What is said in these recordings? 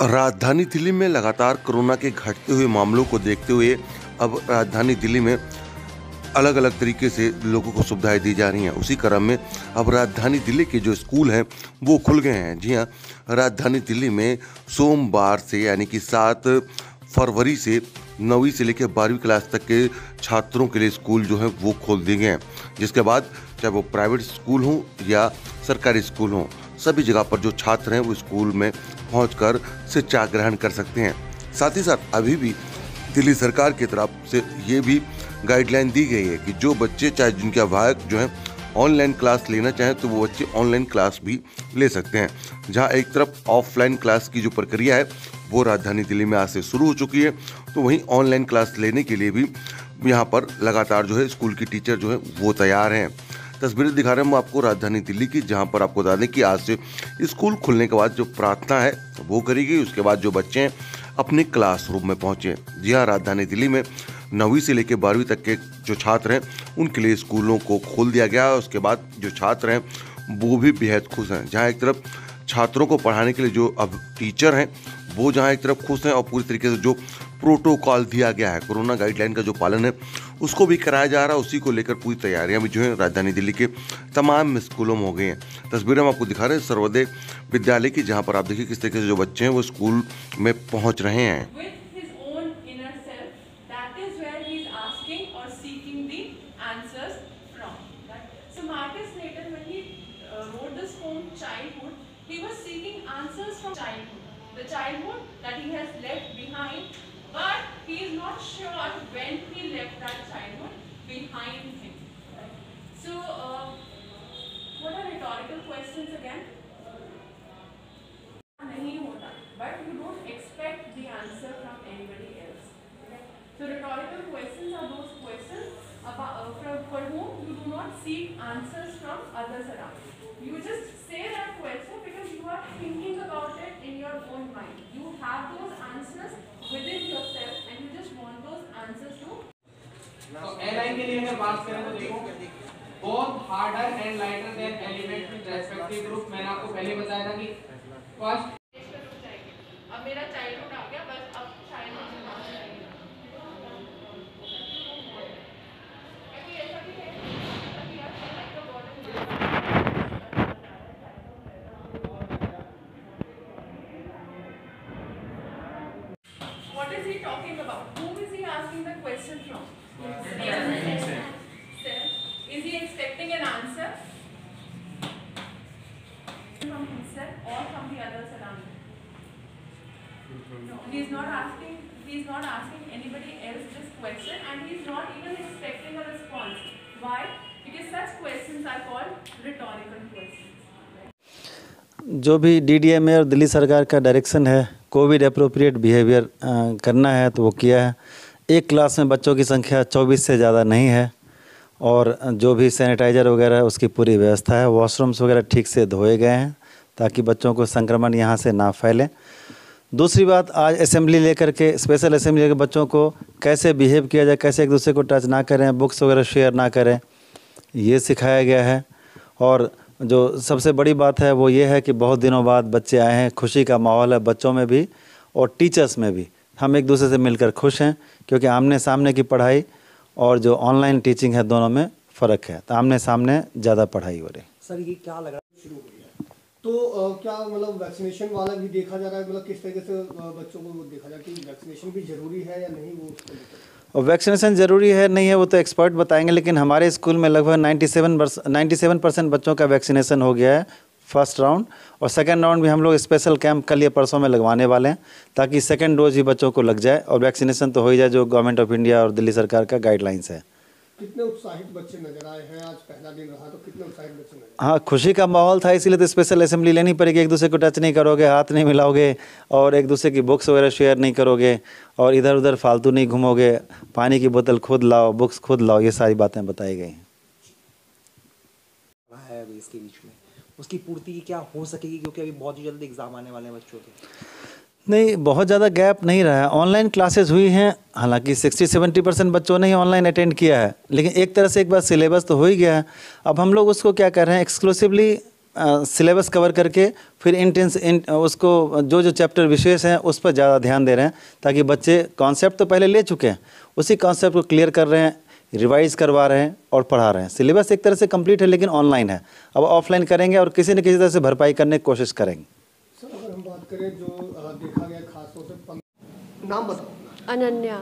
राजधानी दिल्ली में लगातार कोरोना के घटते हुए मामलों को देखते हुए अब राजधानी दिल्ली में अलग अलग तरीके से लोगों को सुविधाएं दी जा रही हैं। उसी क्रम में अब राजधानी दिल्ली के जो स्कूल हैं वो खुल गए हैं। जी हाँ, राजधानी दिल्ली में सोमवार से यानी कि 7 फरवरी से 9वीं से लेकर 12वीं क्लास तक के छात्रों के लिए स्कूल जो है वो खोल दिए गए हैं, जिसके बाद चाहे वो प्राइवेट स्कूल हों या सरकारी स्कूल हों, सभी जगह पर जो छात्र हैं वो स्कूल में पहुंचकर शिक्षा ग्रहण कर सकते हैं। साथ ही साथ अभी भी दिल्ली सरकार की तरफ से ये भी गाइडलाइन दी गई है कि जो बच्चे चाहे जिनके अभिभावक जो हैं ऑनलाइन क्लास लेना चाहें तो वो बच्चे ऑनलाइन क्लास भी ले सकते हैं। जहां एक तरफ ऑफलाइन क्लास की जो प्रक्रिया है वो राजधानी दिल्ली में आज से शुरू हो चुकी है, तो वहीं ऑनलाइन क्लास लेने के लिए भी यहाँ पर लगातार जो है स्कूल की टीचर जो है वो तैयार हैं। तस्वीरें दिखा रहे हैं हम आपको राजधानी दिल्ली की, जहाँ पर आपको बता दें कि आज से स्कूल खुलने के बाद जो प्रार्थना है वो करी गई, उसके बाद जो बच्चे हैं अपने क्लासरूम में पहुंचे। जी हाँ, राजधानी दिल्ली में 9वीं से लेकर 12वीं तक के जो छात्र हैं उनके लिए स्कूलों को खोल दिया गया है। उसके बाद जो छात्र हैं वो भी बेहद खुश हैं। जहाँ एक तरफ छात्रों को पढ़ाने के लिए जो अब टीचर हैं वो जहाँ एक तरफ खुश हैं और पूरी तरीके से जो प्रोटोकॉल दिया गया है, कोरोना गाइडलाइन का जो पालन है उसको भी कराया जा रहा है। उसी को लेकर पूरी तैयारियां भी जो है राजधानी दिल्ली के तमाम स्कूलों में हो गई हैं। तस्वीरें हम आपको दिखा रहे हैं सर्वोदय विद्यालय की, जहां पर आप देखिए किस तरीके से जो बच्चे हैं वो स्कूल में पहुंच रहे हैं। The childhood that he has left behind, but he is not sure when he left that childhood behind him. So, what are rhetorical questions again? नहीं होता, but you don't expect the answer from anybody else. So, rhetorical questions are those questions about, for whom you do not seek answers from others around. You just say that question because you are thinking about it in your own mind. You have those answers within yourself and you just want those answers to. तो airline के लिए अगर बात करें तो देखो both harder and lighter than element with respective group। मैंने आपको पहले बताया था कि फर्स्ट अब मेरा चाइल्डहुड आ गया, बस अब चाइल्डहुड से बात करेंगे। ऐसा भी है कि आप like the bottom talking about? Whom is he asking the question from? Himself. Is he expecting an answer from himself or from the others around him? No, he is not asking. He is not asking anybody else this question, and he is not even expecting a response. Why? Because such questions are called rhetorical questions. जो भी DDMA और दिल्ली सरकार का direction है Covid appropriate behaviour करना है तो वो किया है। एक क्लास में बच्चों की संख्या 24 से ज़्यादा नहीं है और जो भी सैनिटाइज़र वगैरह है उसकी पूरी व्यवस्था है। वॉशरूम्स वगैरह ठीक से धोए गए हैं ताकि बच्चों को संक्रमण यहाँ से ना फैले। दूसरी बात, आज असेंबली लेकर के स्पेशल असेंबली लेकर बच्चों को कैसे बिहेव किया जाए, कैसे एक दूसरे को टच ना करें, बुक्स वगैरह शेयर ना करें, ये सिखाया गया है। और जो सबसे बड़ी बात है वो ये है कि बहुत दिनों बाद बच्चे आए हैं, खुशी का माहौल है बच्चों में भी और टीचर्स में भी। हम एक दूसरे से मिलकर खुश हैं क्योंकि आमने सामने की पढ़ाई और जो ऑनलाइन टीचिंग है दोनों में फ़र्क है, तो आमने सामने ज़्यादा पढ़ाई हो रही। सर ये क्या लग रहा है शुरू हो गया तो क्या मतलब वैक्सीनेशन वाला भी देखा जा रहा है, मतलब किस तरीके से बच्चों को देखा जाए कि वैक्सीनेशन भी ज़रूरी है या नहीं? वो वैक्सीनेशन ज़रूरी है नहीं है वो तो एक्सपर्ट बताएंगे, लेकिन हमारे स्कूल में लगभग 97% बच्चों का वैक्सीनेशन हो गया है फर्स्ट राउंड, और सेकंड राउंड भी हम लोग स्पेशल कैंप कल या परसों में लगवाने वाले हैं ताकि सेकंड डोज ही बच्चों को लग जाए और वैक्सीनेशन तो हो ही जाए जो गवर्नमेंट ऑफ इंडिया और दिल्ली सरकार का गाइडलाइंस है। कितने उत्साहित बच्चे नजर आए हैं? आज पहला दिन रहा तो कितने उत्साहित बच्चे नजर? हाँ, खुशी का माहौल था, इसीलिए तो स्पेशल असेंबली लेनी पड़ेगी। एक दूसरे को टच नहीं करोगे, हाथ नहीं मिलाओगे और एक दूसरे की बुक्स वगैरह शेयर नहीं करोगे और इधर उधर फालतू नहीं घूमोगे, पानी की बोतल खुद लाओ, बुक्स खुद लाओ, ये सारी बातें बताई गई हैं। इसके बीच में उसकी पूर्ति क्या हो सकेगी, क्योंकि अभी बहुत ही जल्द एग्जाम आने वाले हैं बच्चों के? नहीं, बहुत ज़्यादा गैप नहीं रहा है। ऑनलाइन क्लासेस हुई हैं, हालांकि 60-70% बच्चों ने ही ऑनलाइन अटेंड किया है, लेकिन एक तरह से एक बार सिलेबस तो हो ही गया है। अब हम लोग उसको क्या कर रहे हैं, एक्सक्लूसिवली सिलेबस कवर करके फिर उसको जो चैप्टर विशेष हैं उस पर ज़्यादा ध्यान दे रहे हैं, ताकि बच्चे कॉन्सेप्ट तो पहले ले चुके हैं, उसी कॉन्सेप्ट को क्लियर कर रहे हैं, रिवाइज करवा रहे हैं और पढ़ा रहे हैं। सिलेबस एक तरह से कंप्लीट है, लेकिन ऑनलाइन है। अब ऑफलाइन करेंगे और किसी न किसी तरह से भरपाई करने की कोशिश करेंगे। सर अगर हम बात करें जो देखा गया खासतौर से नाम बताओ। अनन्या।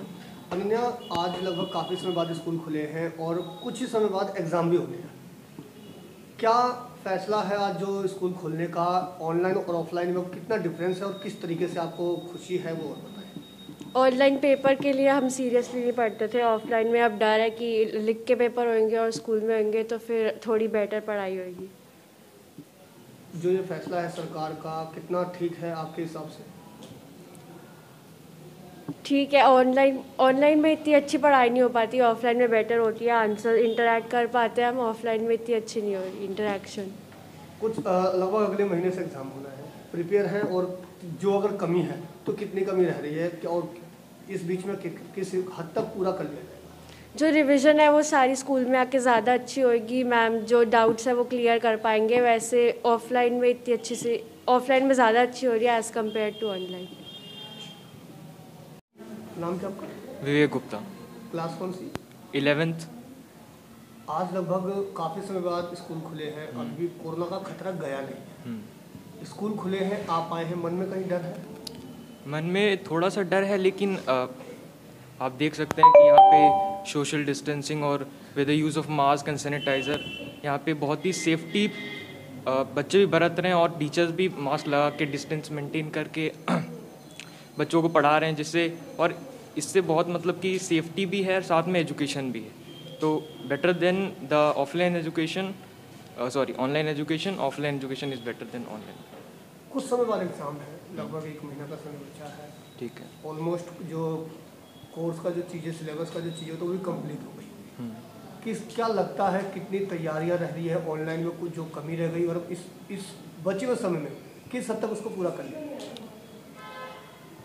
अनन्या, आज लगभग काफ़ी समय बाद स्कूल खुले हैं और कुछ ही समय बाद एग्ज़ाम भी होने हैं। क्या फैसला है आज जो स्कूल खोलने का, ऑनलाइन और ऑफलाइन में कितना डिफरेंस है और किस तरीके से आपको खुशी है वो और बताएं। ऑनलाइन पेपर के लिए हम सीरियसली नहीं पढ़ते थे, ऑफलाइन में अब डर है कि लिख के पेपर होंगे और स्कूल में होंगे तो फिर थोड़ी बेटर पढ़ाई होगी। जो ये फैसला है सरकार का, कितना ठीक है आपके हिसाब से? ठीक है, ऑनलाइन में इतनी अच्छी पढ़ाई नहीं हो पाती, ऑफलाइन में बेटर होती है, आंसर इंटरैक्ट कर पाते हैं हम, ऑफलाइन में इतनी अच्छी नहीं हो रही इंटरैक्शन। कुछ लगभग अगले महीने से एग्ज़ाम होना है, प्रिपेयर हैं, और जो अगर कमी है तो कितनी कमी रह रही है और इस बीच में किस हद तक पूरा कर लिया जाएगा? जो रिवीजन है वो सारी स्कूल में आके ज़्यादा अच्छी होगी, मैम जो डाउट्स है वो क्लियर कर पाएंगे। वैसे ऑफलाइन में इतनी अच्छी से ऑफलाइन में ज़्यादा अच्छी हो रही है एज़ कम्पेयर टू ऑनलाइन। नाम क्या आपका? विवेक गुप्ता। क्लास कौन सी? 11th। आज लगभग काफ़ी समय बाद स्कूल खुले हैं, अभी कोरोना का खतरा गया नहीं है। स्कूल खुले हैं, आप आए हैं, मन में कहीं डर है? मन में थोड़ा सा डर है, लेकिन आप देख सकते हैं कि यहाँ पे सोशल डिस्टेंसिंग और with the use of mask and sanitiser यहाँ पे बहुत ही सेफ्टी बच्चे भी बरत रहे हैं और टीचर्स भी मास्क लगा के डिस्टेंस मेंटेन करके बच्चों को पढ़ा रहे हैं, जिससे और इससे बहुत मतलब कि सेफ्टी भी है, साथ में एजुकेशन भी है। तो better than the offline education, online education, offline education is better than online. कुछ समय बाद एग्ज़ाम है, लगभग 1 महीना का समय बचा है। ठीक है। ऑलमोस्ट जो कोर्स का जो चीज़ें, सिलेबस का जो चीज़ें तो वो भी कंप्लीट हो गई। क्या लगता है कितनी तैयारियां रह रही है, ऑनलाइन में कुछ जो कमी रह गई और इस बचे हुए समय में किस हद तक उसको पूरा कर लिया?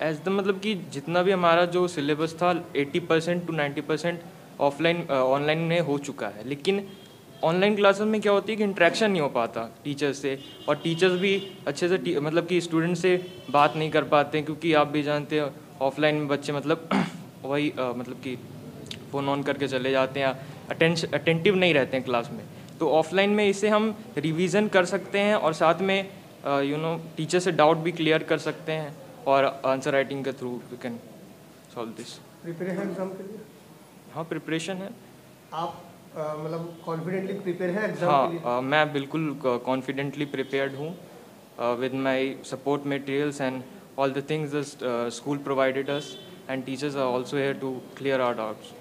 एज द मतलब कि जितना भी हमारा जो सिलेबस था 80% to 90% ऑनलाइन में हो चुका है, लेकिन ऑनलाइन क्लासेस में क्या होती है कि इंटरेक्शन नहीं हो पाता टीचर्स से, और टीचर्स भी अच्छे से मतलब कि स्टूडेंट से बात नहीं कर पाते हैं, क्योंकि आप भी जानते हैं ऑफलाइन में बच्चे मतलब वही मतलब कि फ़ोन ऑन करके चले जाते हैं, अटेंटिव नहीं रहते हैं क्लास में। तो ऑफलाइन में इसे हम रिवीजन कर सकते हैं और साथ में टीचर से डाउट भी क्लियर कर सकते हैं, और आंसर राइटिंग के through we can solve this. Prepare है एग्ज़ाम के लिए? हाँ, प्रिपरेशन है। आप मतलब कॉन्फिडेंटली प्रिपेयर है एग्ज़ाम के लिए? हाँ, मैं बिल्कुल कॉन्फिडेंटली प्रिपेयर्ड हूँ with my support materials and all the things the school provided us, and teachers are also here to clear our doubts.